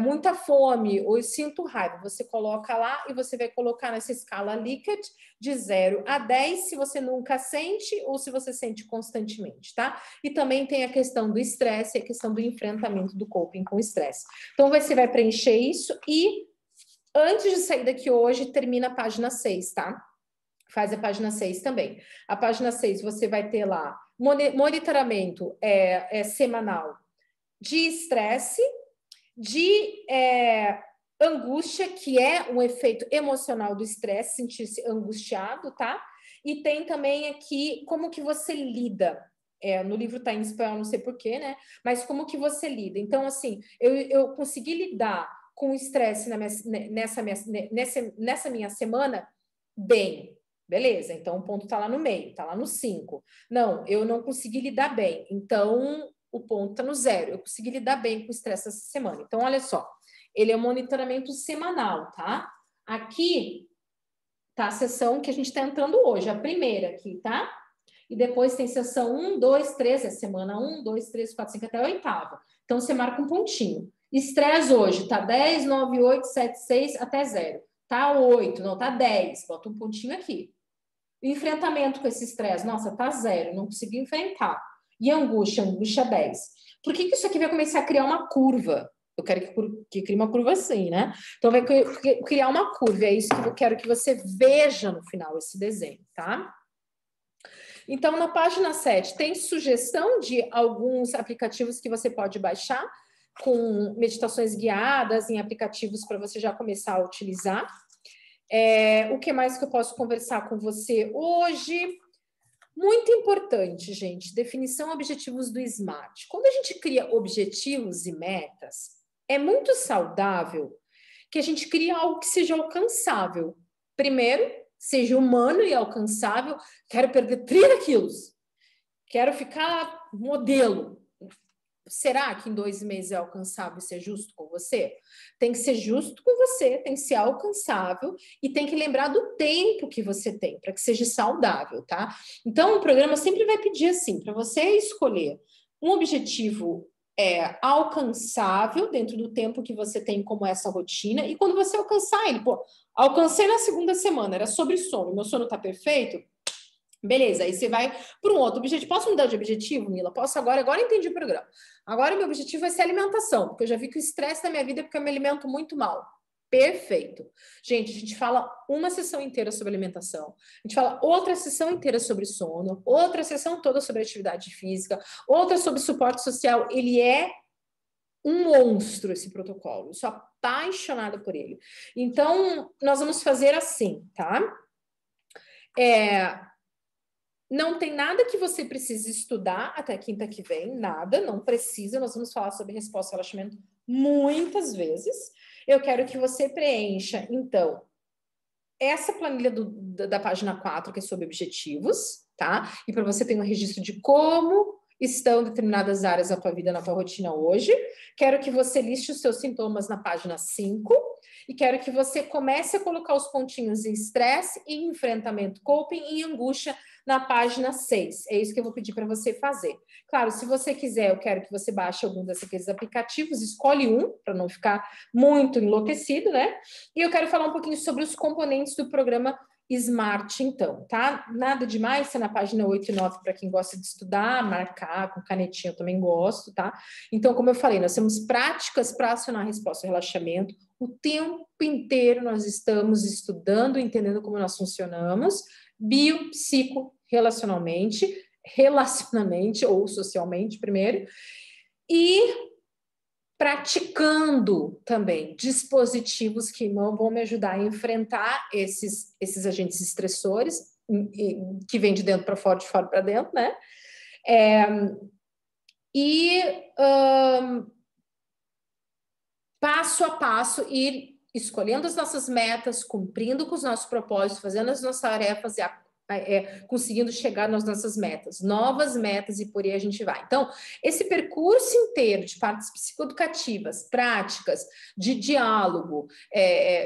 muita fome, ou eu sinto raiva. Você coloca lá e você vai colocar nessa escala Likert de 0 a 10, se você nunca sente ou se você sente constantemente, tá? E também tem a questão do estresse, a questão do enfrentamento do coping com o estresse. Então, você vai preencher isso e, antes de sair daqui hoje, termina a página 6, tá? Faz a página 6 também. A página 6, você vai ter lá monitoramento semanal de estresse, de angústia, que é um efeito emocional do estresse, sentir-se angustiado, tá? E tem também aqui como que você lida. No livro tá em espanhol, não sei porquê, né? Mas como que você lida. Então, assim, eu consegui lidar com o estresse nessa minha semana bem. Beleza, então o ponto está lá no meio, está lá no 5. Não, eu não consegui lidar bem, então o ponto está no 0. Eu consegui lidar bem com o estresse essa semana. Então, olha só, ele é um monitoramento semanal, tá? Aqui tá a sessão que a gente está entrando hoje, a primeira aqui, tá? E depois tem sessão 1, 2, 3, é semana 1, 2, 3, 4, 5, até a 8ª. Então, você marca um pontinho. Estresse hoje, tá 10, 9, 8, 7, 6, até 0. Tá 8, não, tá 10, bota um pontinho aqui. Enfrentamento com esse estresse, nossa, tá 0, não consegui enfrentar. E angústia 10. Por que isso aqui vai começar a criar uma curva? Eu quero que crie uma curva assim, né? Então, vai criar uma curva, é isso que eu quero que você veja no final, esse desenho, tá? Então, na página 7, tem sugestão de alguns aplicativos que você pode baixar com meditações guiadas em aplicativos para você já começar a utilizar. O que mais que eu posso conversar com você hoje? Muito importante, gente, definição objetivos do SMART. Quando a gente cria objetivos e metas, é muito saudável que a gente crie algo que seja alcançável. Primeiro, seja humano e alcançável. Quero perder 30 quilos. Quero ficar modelo. Será que em 2 meses é alcançável e ser justo com você? Tem que ser justo com você, tem que ser alcançável e tem que lembrar do tempo que você tem para que seja saudável, tá? Então, o programa sempre vai pedir assim, para você escolher um objetivo alcançável dentro do tempo que você tem como essa rotina, e quando você alcançar ele, alcancei na 2ª semana, era sobre sono, meu sono tá perfeito? Beleza, aí você vai para um outro objetivo. Posso mudar de objetivo, Mila? Posso agora? Agora entendi o programa. Agora meu objetivo vai ser alimentação, porque eu já vi que o estresse da minha vida é porque eu me alimento muito mal. Perfeito. Gente, a gente fala uma sessão inteira sobre alimentação, a gente fala outra sessão inteira sobre sono, outra sessão toda sobre atividade física, outra sobre suporte social. Ele é um monstro, esse protocolo. Eu sou apaixonada por ele. Então, nós vamos fazer assim, tá? Não tem nada que você precise estudar até quinta que vem, nada, não precisa. Nós vamos falar sobre resposta ao relaxamento muitas vezes. Eu quero que você preencha, então, essa planilha da página 4, que é sobre objetivos, tá? E para você ter um registro de como estão determinadas áreas da tua vida, na tua rotina hoje. Quero que você liste os seus sintomas na página 5 e quero que você comece a colocar os pontinhos em estresse, em enfrentamento, coping e angústia na página 6. É isso que eu vou pedir para você fazer. Claro, se você quiser, eu quero que você baixe algum desses aplicativos, escolhe um, para não ficar muito enlouquecido, né? E eu quero falar um pouquinho sobre os componentes do programa SMART, então, tá? Nada demais, tá na página 8 e 9 para quem gosta de estudar, marcar com canetinha, eu também gosto, tá? Então, como eu falei, nós temos práticas para acionar a resposta ao relaxamento. O tempo inteiro nós estamos estudando, entendendo como nós funcionamos, bio, psico, relacionalmente ou socialmente primeiro, e praticando também dispositivos que vão me ajudar a enfrentar esses agentes estressores que vêm de dentro para fora, de fora para dentro, né? Passo a passo, ir escolhendo as nossas metas, cumprindo com os nossos propósitos, fazendo as nossas tarefas e conseguindo chegar nas nossas metas, novas metas, e por aí a gente vai. Então, esse percurso inteiro de partes psicoeducativas, práticas, de diálogo,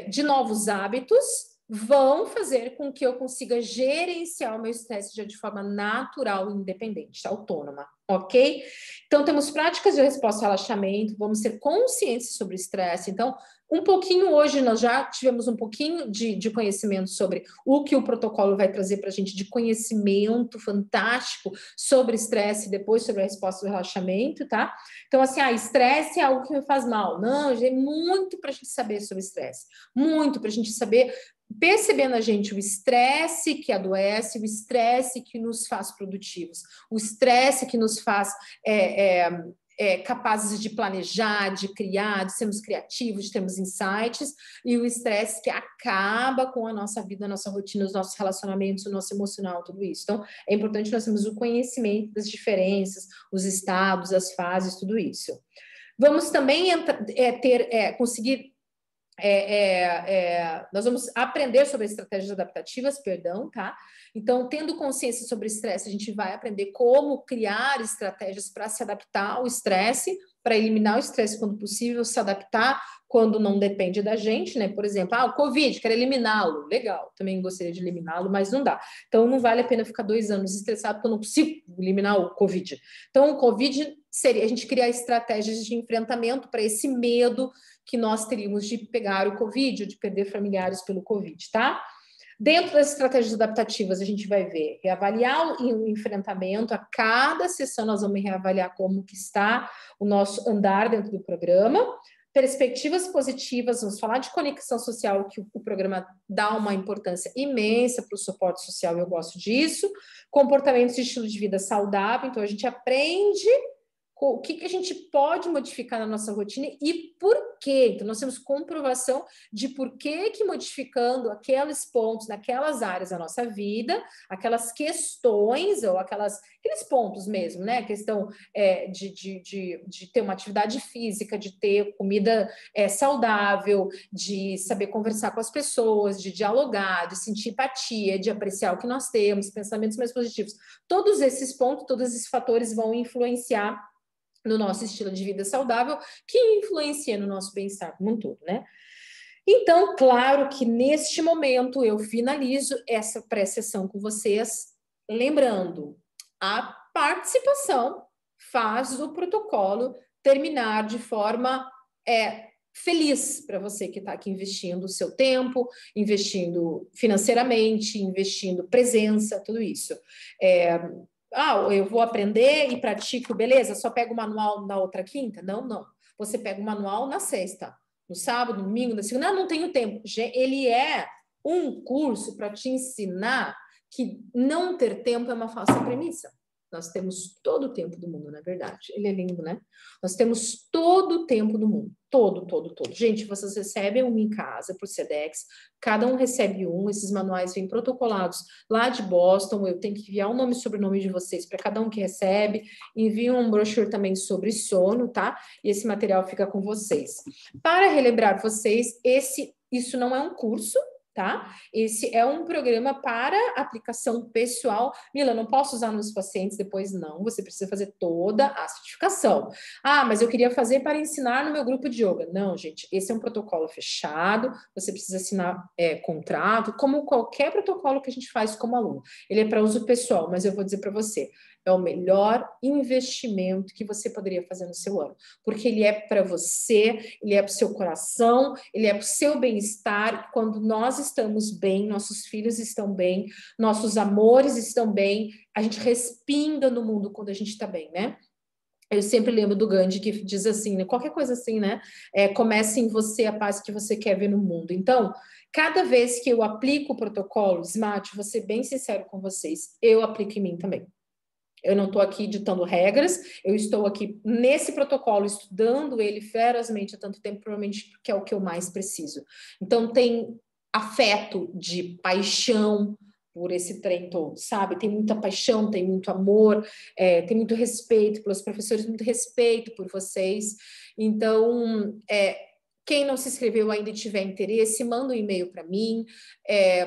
de novos hábitos, vão fazer com que eu consiga gerenciar o meu estresse de forma natural e independente, autônoma, ok? Então, temos práticas de resposta ao relaxamento, vamos ser conscientes sobre o estresse. Então, um pouquinho hoje, nós já tivemos um pouquinho de conhecimento sobre o que o protocolo vai trazer para a gente, de conhecimento fantástico sobre estresse, depois sobre a resposta ao relaxamento, tá? Então, assim, estresse é algo que me faz mal. Não, é muito para a gente saber sobre estresse, muito para a gente saber, perceber na gente o estresse que adoece, o estresse que nos faz produtivos, o estresse que nos faz capazes de planejar, de criar, de sermos criativos, de termos insights, e o estresse que acaba com a nossa vida, a nossa rotina, os nossos relacionamentos, o nosso emocional, tudo isso. Então, é importante nós termos o conhecimento das diferenças, os estados, as fases, tudo isso. Vamos também conseguir nós vamos aprender sobre estratégias adaptativas, tá? Então, tendo consciência sobre o estresse, a gente vai aprender como criar estratégias para se adaptar ao estresse, para eliminar o estresse quando possível, se adaptar quando não depende da gente, né? Por exemplo, o Covid, quero eliminá-lo. Legal, também gostaria de eliminá-lo, mas não dá. Então, não vale a pena ficar 2 anos estressado porque eu não consigo eliminar o Covid. Então, o Covid seria a gente criar estratégias de enfrentamento para esse medo que nós teríamos de pegar o Covid, ou de perder familiares pelo Covid, tá? Dentro das estratégias adaptativas, a gente vai ver, reavaliar o enfrentamento. A cada sessão nós vamos reavaliar como que está o nosso andar dentro do programa. perspectivas positivas, vamos falar de conexão social, que o programa dá uma importância imensa para o suporte social, eu gosto disso, comportamentos e estilo de vida saudável, então a gente aprende o que a gente pode modificar na nossa rotina e por quê. Então, nós temos comprovação de por que modificando aqueles pontos, naquelas áreas da nossa vida, aquelas questões, ou aqueles pontos mesmo, né? A questão de ter uma atividade física, de ter comida saudável, de saber conversar com as pessoas, de dialogar, de sentir empatia, de apreciar o que nós temos, pensamentos mais positivos. Todos esses pontos, todos esses fatores vão influenciar no nosso estilo de vida saudável, que influencia no nosso bem-estar como um todo, né? Então, claro que neste momento eu finalizo essa pré-sessão com vocês, lembrando, a participação faz o protocolo terminar de forma feliz para você que está aqui investindo o seu tempo, investindo financeiramente, investindo presença, tudo isso. Eu vou aprender e pratico, beleza? Só pego o manual na outra quinta? Não, não. Você pega o manual na sexta, no sábado, no domingo, na segunda. Não tenho tempo. Ele é um curso para te ensinar que não ter tempo é uma falsa premissa. Nós temos todo o tempo do mundo, não é verdade? Ele é lindo, né? Nós temos todo o tempo do mundo. Todo. Gente, vocês recebem um em casa por Sedex, cada um recebe um, esses manuais vêm protocolados lá de Boston, eu tenho que enviar o nome e sobrenome de vocês para cada um que recebe, envio um brochure também sobre sono, tá? E esse material fica com vocês. Para relembrar vocês, isso não é um curso, tá? Esse é um programa para aplicação pessoal. Mila, não posso usar nos pacientes depois? Não, você precisa fazer toda a certificação. Ah, mas eu queria fazer para ensinar no meu grupo de yoga. Não, gente, esse é um protocolo fechado, você precisa assinar contrato, como qualquer protocolo que a gente faz como aluno. Ele é para uso pessoal, mas eu vou dizer para você, é o melhor investimento que você poderia fazer no seu ano, porque ele é para você, ele é para o seu coração, ele é para o seu bem-estar. Quando nós estamos bem, nossos filhos estão bem, nossos amores estão bem, a gente respinga no mundo quando a gente está bem, né? Eu sempre lembro do Gandhi que diz assim, né? Qualquer coisa assim, né? Comece em você a paz que você quer ver no mundo. Então, cada vez que eu aplico o protocolo, Smart, vou ser bem sincero com vocês, eu aplico em mim também. Eu não estou aqui ditando regras, eu estou aqui nesse protocolo, estudando ele ferozmente há tanto tempo, provavelmente porque é o que eu mais preciso. Então, tem afeto de paixão por esse trem todo, sabe? Tem muita paixão, tem muito amor, tem muito respeito pelos professores, muito respeito por vocês. Então, quem não se inscreveu ainda e tiver interesse, manda um e-mail para mim.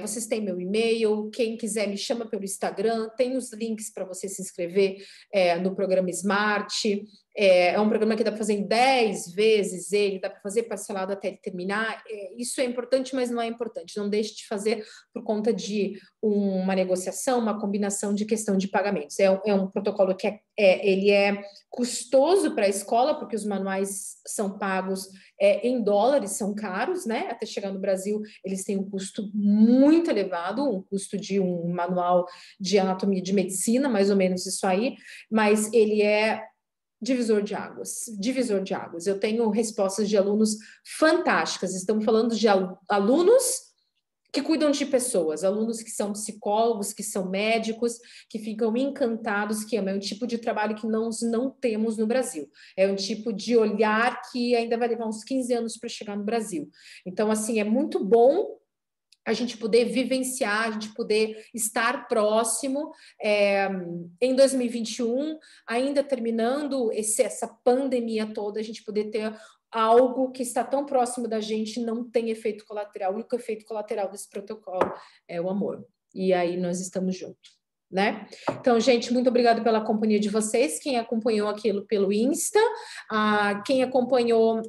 Vocês têm meu e-mail. Quem quiser me chama pelo Instagram. Tem os links para você se inscrever no programa Smart. É um programa que dá para fazer em 10 vezes ele, dá para fazer parcelado até ele terminar. Isso é importante, mas não é importante. Não deixe de fazer por conta de uma negociação, uma combinação de questão de pagamentos. É um protocolo que ele é custoso para a escola, porque os manuais são pagos em dólares, são caros, né? Até chegar no Brasil, eles têm um custo muito elevado, um custo de um manual de anatomia de medicina, mais ou menos isso aí, mas ele é divisor de águas. Eu tenho respostas de alunos fantásticas. Estamos falando de alunos que cuidam de pessoas, alunos que são psicólogos, que são médicos, que ficam encantados, que amam. É um tipo de trabalho que nós não temos no Brasil. É um tipo de olhar que ainda vai levar uns 15 anos para chegar no Brasil. Então, assim, é muito bom a gente poder vivenciar, a gente poder estar próximo em 2021, ainda terminando essa pandemia toda, a gente poder ter algo que está tão próximo da gente, não tem efeito colateral. O único efeito colateral desse protocolo é o amor. E aí nós estamos juntos, né? Então, gente, muito obrigada pela companhia de vocês. Quem acompanhou aquilo pelo Insta, quem acompanhou